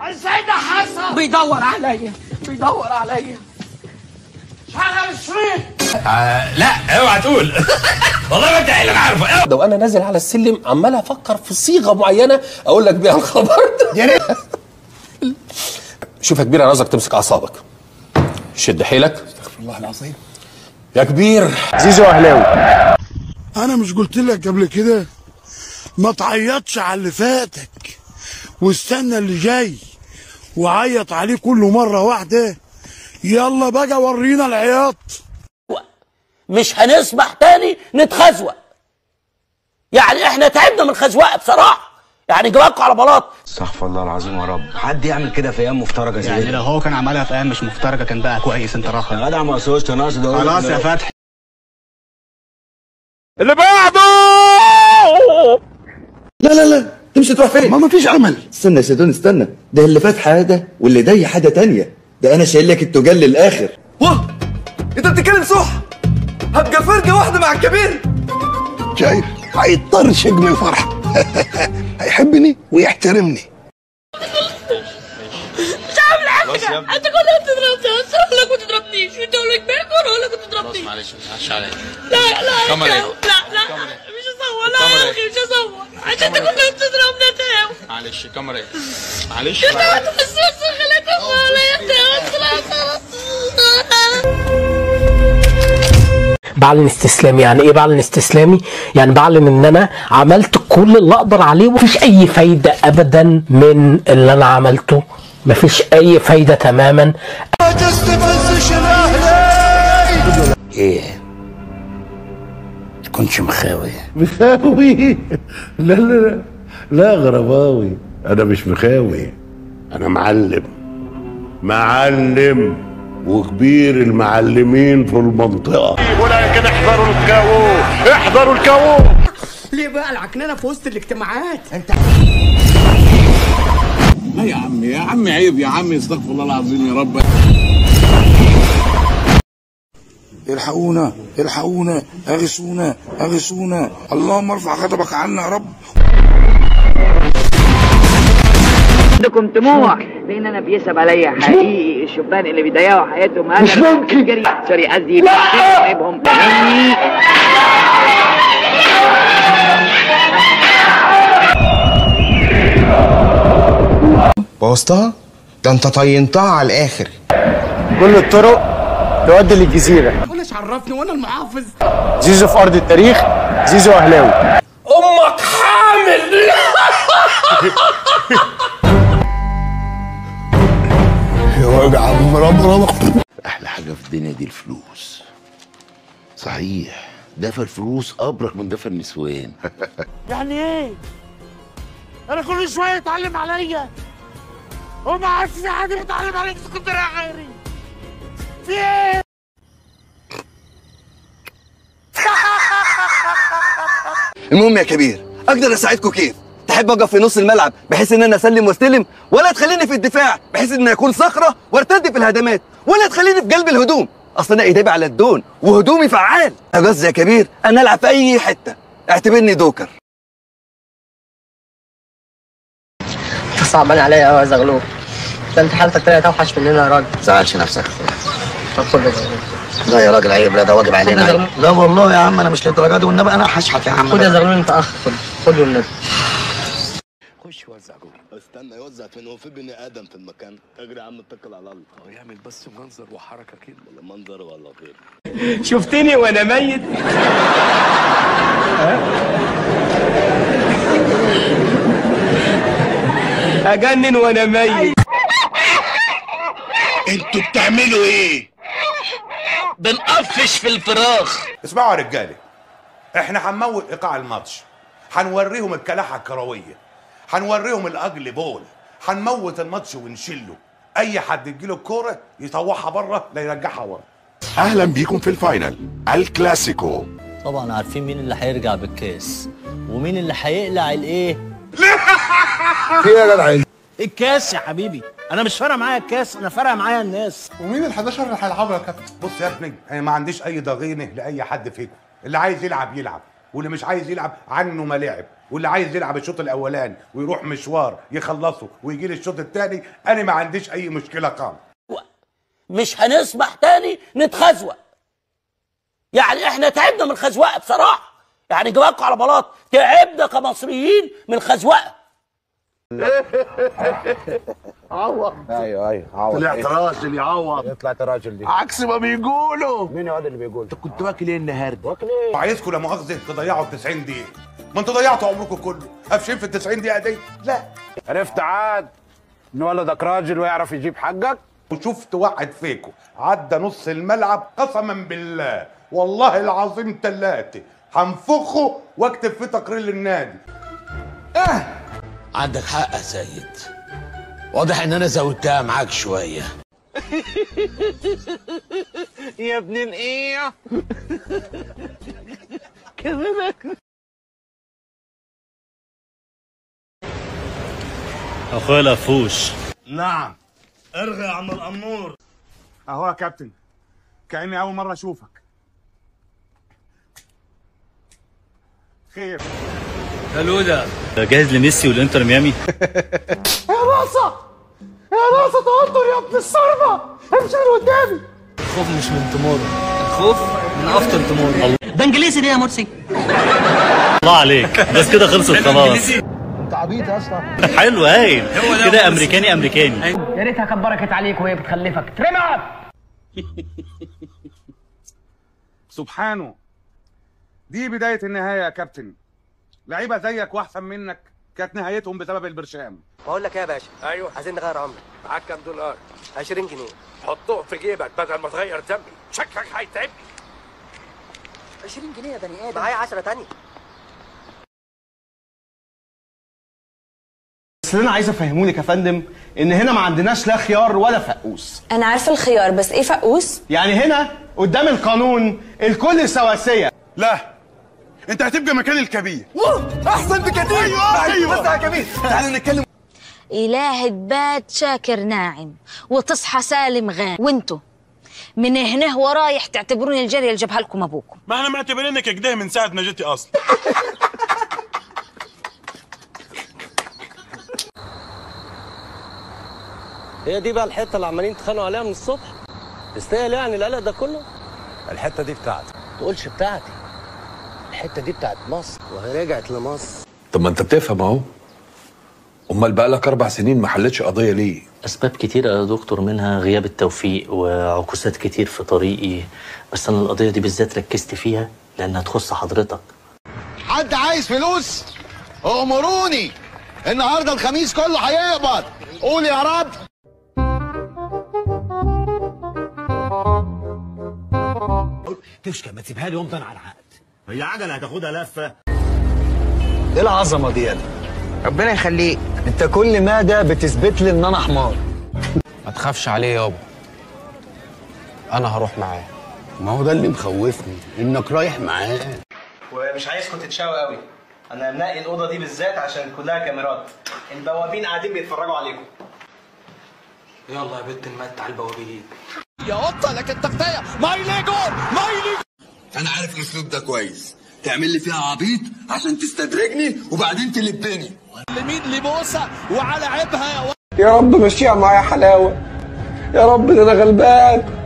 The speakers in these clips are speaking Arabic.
السيدة حسن بيدور عليا شغل الشريط. لا اوعى تقول. والله ما انت اللي عارفه. لو انا نازل على السلم عمال افكر في صيغه معينه اقول لك بيها الخبر ده. يا ريت. شوف يا كبير، انا عايزك تمسك اعصابك، شد حيلك. استغفر الله العظيم. يا كبير. زيزو اهلاوي. انا مش قلت لك قبل كده ما تعيطش على اللي فاتك واستنى اللي جاي وعيط عليه كل مره واحده؟ يلا بقى ورينا العياط. مش هنسمح تاني نتخزوق. يعني احنا تعبنا من الخزوقه بصراحه، يعني جواكوا على بلاط. استغفر الله العظيم يا رب، حد يعمل كده في ايام مفترجه زي يعني لو هو كان عملها في ايام مش مفترجه كان بقى كويس. انت راخر يا جدع، ما اقصدش تناقص ده. خلاص يا فتحي. اللي بعده. لا تمشي تروح فين؟ ما فيش امل. استنى يا سيدون استنى، ده اللي فات حاجه واللي جاي حاجه تانية. ده انا شايل لك التجال للاخر. واه انت بتتكلم صح؟ هبقى فرقه واحده مع الكبير. شايف؟ هيطرشق من فرحه. هيحبني ويحترمني. مش عامل حاجه. انت كنت بتضربني بس ولا كنت تضربنيش؟ انت ولا كبيرك ولا كنت تضربني؟ خلاص معلش ما تزعلش عليا. لا مش هصور. لا يا اخي مش هصور عشان انت كنت بتضربني انت. معلش كاميرا ايه؟ معلش. انت ما تحسش خليك بعلن استسلامي. يعني ايه بعلن استسلامي؟ يعني بعلن ان انا عملت كل اللي اقدر عليه ومفيش اي فايده ابدا من اللي انا عملته، مفيش اي فايده تماما. ما تستفزش الاهلي. ايه؟ تكونش مخاوي. مخاوي؟ لا غرباوي، انا مش مخاوي، انا معلم وكبير المعلمين في المنطقه. ولكن احذروا الكاو. ليه بقى العكنانه في وسط الاجتماعات؟ انت لا يا عمي عيب يا عمي، استغفر الله العظيم يا رب. الحقونا اغثونا، اللهم ارفع غضبك عنا يا رب. عندكم طموح، لان انا بيسب عليا حقيقي الشبان اللي بيضيعوا حياتهم. مش ممكن. سوري قصدي بيسبهم. بوظتها؟ ده انت طينتها على الاخر. كل الطرق تودي للجزيره. ولا عرفني وانا المحافظ. زيزو في ارض التاريخ، زيزو اهلاوي. امك حامل. يا وجع رب. احلى حاجه في الدنيا دي الفلوس. صحيح دفع الفلوس ابرك من دفع النسوان. يعني ايه؟ انا كل شويه يتعلم عليا وما عادش في حد يتعلم عليك في اسكندريه غيري. في ايه؟ المهم يا كبير، اقدر اساعدكم كيف؟ تحب اقف في نص الملعب بحيث ان انا اسلم واستلم، ولا تخليني في الدفاع بحيث ان اكون صخره وارتد في الهدمات، ولا تخليني في قلب الهجوم؟ اصل انا ايدي على الدون وهجومي فعال. انا قصدي يا كبير انا العب في اي حته، اعتبرني دوكر. انت صعبان عليا قوي يا زغلول. ده انت حالتك طلعت اوحش مننا يا راجل. ما تزعلش نفسك. طب خد يا زغلول. لا يا راجل عيب، لا ده واجب علينا. لا والله يا عم انا مش للدرجه دي، والنبي انا هشحت يا عم. خد يا زغلول انت اخ. خد والنبي. خش وزع جوه. استنى يوزع فين؟ هو في بني ادم في المكان؟ اجري يا عم اتكل على الله. هو يعمل بس منظر وحركه كده، ولا منظر ولا غير. شفتني وانا ميت؟ اجنن وانا ميت. انتوا بتعملوا ايه؟ بنقفش في الفراخ. اسمعوا يا رجاله، احنا هنموت ايقاع الماتش، هنوريهم الكلاحه الكرويه، هنوريهم الاجل بول، هنموت الماتش ونشله. اي حد يجيله الكوره يطوعها بره لا يرجعها ورا. اهلا بيكم في الفاينل الكلاسيكو. طبعا عارفين مين اللي هيرجع بالكاس ومين اللي هيقلع الايه. ايه يا جدع؟ الكاس يا حبيبي، انا مش فارقه معايا الكاس، انا فارقه معايا الناس. ومين ال11 اللي هيلعبوا يا كابتن؟ بص يا ابني، انا ما عنديش اي ضغينه لاي حد فيكم، اللي عايز يلعب يلعب، واللي مش عايز يلعب عنه ما لعب، واللي عايز يلعب الشوط الاولاني ويروح مشوار يخلصه ويجي لي الشوط الثاني، انا ما عنديش اي مشكله خالص. مش هنسمح تاني نتخزوق. يعني احنا تعبنا من الخزوقه بصراحه، يعني جواكوا على بلاط، تعبنا كمصريين من الخزوقه. عوض. ايوه عوض. طلعت راجل يعوض. طلعت راجل دي عكس ما بيقولوا. مين هذا اللي بيقول؟ انت كنت واكل ايه النهارده؟ واكل ايه؟ وعايزكم لا مؤاخذه تضيعوا ال 90 دقيقه. ما انتوا ضيعتوا عمركم كله، قافشين في ال 90 دقيقه دي؟ لا. عرفت عاد ان ولدك راجل ويعرف يجيب حقك؟ وشفت واحد فيكم عدى نص الملعب قسما بالله والله العظيم ثلاثه هنفخه واكتب فيه تقرير للنادي. عندك حق يا سيد، واضح ان انا زودتها معاك شويه. يا ابن الايه كذبك. اخويا لفوش. نعم. ارغي يا عم الامور. اهو يا كابتن، كأني اول مره اشوفك. خير. حلو ده. جاهز لميسي والانتر ميامي؟ يا راسه يا راسه توتر يا ابن الصرمه، امشي من قدامي. الخوف مش من تمورو، الخوف من افتر تمورو. ده انجليزي ليه يا مرسي؟ الله عليك، بس كده خلصت خلاص. انت عبيط يا اسطى. حلو هايل كده، امريكاني. يا ريتها كانت بركت عليك وهي بتخلفك. ترمى. سبحانه، دي بدايه النهايه يا كابتن. لعيبه زيك واحسن منك كانت نهايتهم بسبب البرشام. بقول لك ايه يا باشا؟ ايوه عايزين نغير عمله. معاك كام دولار؟ 20 جنيه. حطهم في جيبك بدل ما تغير دمي، شكلك هيتعبني. 20 جنيه يا بني ادم. معايا 10 تانية. بس اللي انا عايز افهمهولك يا فندم ان هنا ما عندناش لا خيار ولا فقوس. انا عارفه الخيار، بس ايه فقوس؟ يعني هنا قدام القانون الكل سواسيه. لا، انت هتبقى مكان الكبير. احسن بكتير. ايوه بس يا كبير تعالوا نتكلم. إله تبات شاكر ناعم وتصحى سالم غانم، وانتو من هنا ورايح تعتبروني الجارية اللي جابها لكم ابوكم. ما احنا معتبرينك كده من ساعه ما جيتي اصلا. هي دي بقى الحته اللي عمالين تخانقوا عليها من الصبح؟ تستاهل يعني القلق ده كله؟ الحته دي بتاعتي. ما تقولش بتاعتي، الحته دي بتاعت مصر وهي رجعت لمصر. طب ما انت بتفهم اهو. امال بقى لك 4 سنين ما حلتش قضيه ليه؟ اسباب كتيره يا دكتور، منها غياب التوفيق وعكوسات كتير في طريقي، بس انا القضيه دي بالذات ركزت فيها لانها تخص حضرتك. حد عايز فلوس؟ امروني، النهارده الخميس كله هيقبض. قول يا رب. تشكى ما تسيبها لي وامضي على العقد. هي عجله هتاخدها لفه. ايه العظمه دي يا ربنا يخليك. انت كل مادة بتثبت لي ان انا حمار. ما تخافش عليه يابا، انا هروح معاه. ما هو ده اللي مخوفني انك رايح معاه. ومش عايزكم تتشاووا قوي، انا منقي الاوضه دي بالذات عشان كلها كاميرات، البوابين قاعدين بيتفرجوا عليكم. يلا يا بنت نمتع البوابين. يا قطه لك التغطيه. مايلي جول مايلي. انا عارف الاسلوب ده كويس، تعمل لي فيها عبيط عشان تستدرجني وبعدين تلبني. لمين لبوسه وعلى عيبها يا رب مشيها معايا حلاوه، يا رب ده انا غلبان.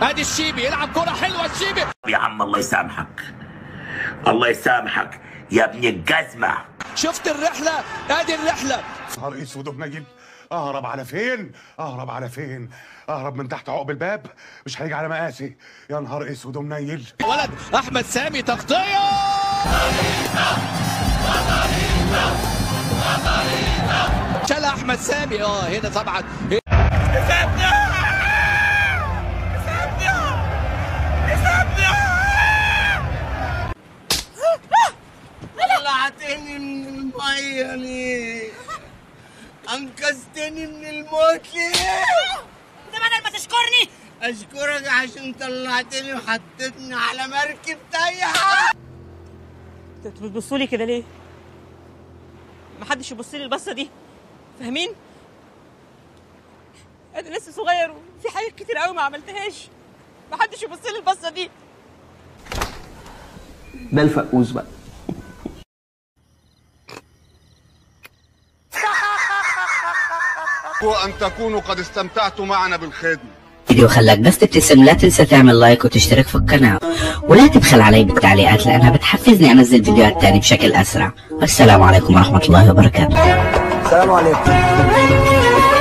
ادي الشيبي يلعب كرة حلوه. الشيبي يا عم الله يسامحك، الله يسامحك يا ابن الجزمه. شفت الرحله؟ ادي الرحله. نهار اسود ومنيل، اهرب على فين؟ اهرب على فين؟ اهرب من تحت عقب الباب؟ مش هيجي على مقاسي. يا نهار اسود ومنيل. ولد احمد سامي تغطيه. شال احمد سامي. هنا طبعا طلعتني من الميه ليه؟ انقذتني من الموت ليه؟ ده بدل ما تشكرني. اشكرك عشان طلعتني وحطيتني على مركب تايهه. انتوا بتبصوا لي كده ليه؟ محدش يبص لي البصه دي، فاهمين؟ انا لسه صغير وفي حاجات كتير قوي ما عملتهاش، محدش يبص لي البصه دي. ده الفقوس بقى. وأن تكونوا قد استمتعتوا معنا بالخدمة. فيديو خلاك بس تبتسم، لا تنسى تعمل لايك وتشترك في القناة، ولا تبخل علي بالتعليقات لأنها بتحفزني أنزل فيديوهات تاني بشكل أسرع. والسلام عليكم ورحمة الله وبركاته. السلام عليكم.